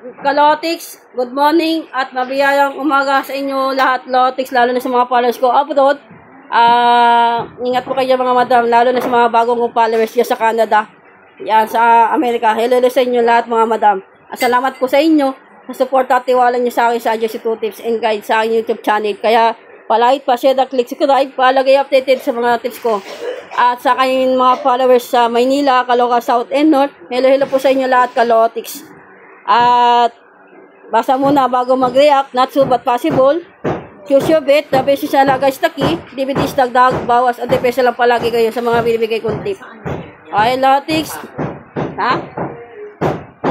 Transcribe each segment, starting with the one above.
Kalotics, good morning at mabiyayang umaga sa inyo lahat, Lotics, lalo na sa mga followers ko abroad. Ingat po kayo mga madam, lalo na sa mga bagong kong followers dyan sa Canada, yan sa Amerika. Hello sa inyo lahat mga madam. Salamat po sa inyo sa support at tiwala nyo sa akin sa Jesse 2 Tips and Guide sa aking YouTube channel. Kaya palike, pa-share, click, subscribe, palagay updated sa mga tips ko. At sa kayong mga followers sa Maynila, Caloocan South and North, hello po sa inyo lahat, Kalotics. At basta muna bago mag-react, not so but possible. Choose your bet, the best is alaga is the key. DVDs, dagdag, bawas, at depesa lang palagi kayo sa mga binibigay kong tip. Okay, Lotics. Ha?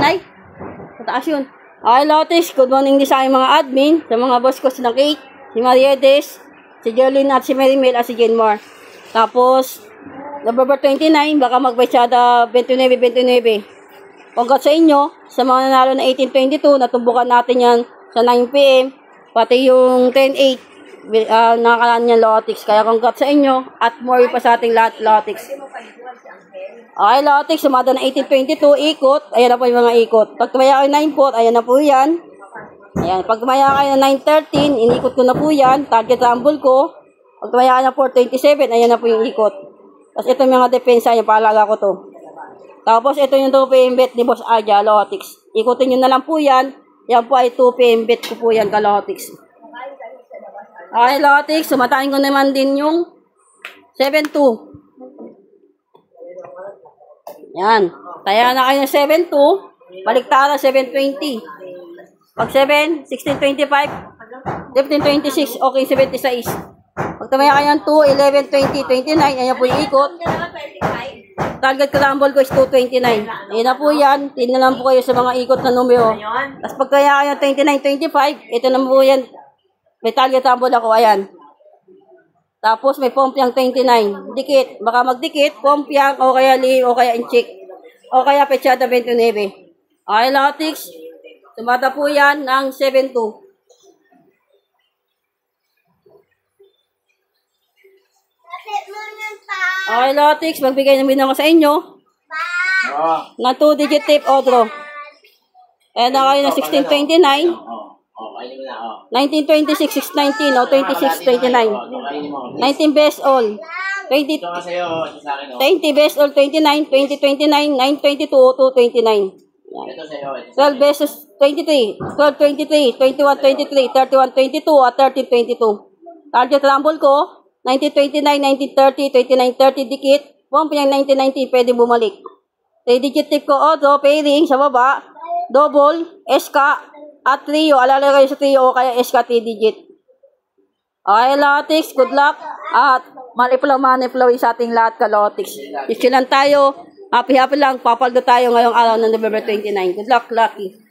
Nay? Pataas yun. Okay, Lotics. Good morning din sa aking mga admin, sa mga boss ko, si Kate, si Mariedes, si Jolene at si Marymel at si Jenmar. Tapos, November 29, baka magbaysyada 29-29. Congrats sa inyo, sa mga nanalo na 1822, natumbukan natin yan sa 9 PM, pati yung 10-8, nakakaan niyan Lotics. Kaya congrats sa inyo, at more pa sa ating lahat, Lotics. Okay, Lotics, sumada na 1822, ikot, ayan na po yung mga ikot. Pag tumaya kayo 9-4, ayan na po yan. Ayan, pag tumaya kayo na 9-13, inikot ko na po yan, target rumble ko. Pag tumaya kayo na 4-27, ayan na po yung ikot. Tapos ito yung mga depensa, yung paalaga ko to. Tapos, ito yung 2 PM bet ni Boss Arja, Lotics. Ikutin nyo na lang po yan. Yan po ay 2 PM bet ko po yan, Kalotics. Okay, Lotics. Sumatain ko naman din yung 7-2. Yan. Taya na kayo ng 7-2. Baliktara, 7-20. Pag 7, 16-25. 15-26. Okay, 76. Pag tumaya kayo ng 2, 11, 20, 29. Ayan po yung ikot. Target ko rumble ko is 229. Ayan na po yan. Tingnan lang po kayo sa mga ikot na numero. Tapos pag kaya kayo 29-25, ito na po yan. May target rumble ako. Ayan. Tapos may pompiang 29. Dikit. Baka magdikit. Pompiang o kaya lihim o kaya inchik. O kaya pechada 29. Okay, Lotics. Tumata po yan ng 7-2. Okay, Lotics, magbigay ng binang ko sa inyo na 2-digit tip o draw. Ayan na kayo ng 1629, 1926, 619 o 2629, 19 best all, 20 best all, 29, 2029, 922 o 229. 12 beses 23, 12, 23, 21, 23, 31, 22 at 30, 22. Target rumble ko 1929, 1930, 2930 dikit. Buong piyang 1990 pwede bumalik. 3-digit tip ko auto, pairing sa baba, double, SK, at trio. Alala kayo sa trio o kaya SK 3-digit. Okay, Lotics, good luck. At manipulaw sa ating lahat, Kalotics. Issue lang tayo. Happy lang. Papaldo tayo ngayong araw ng November 29. Good luck, Lucky.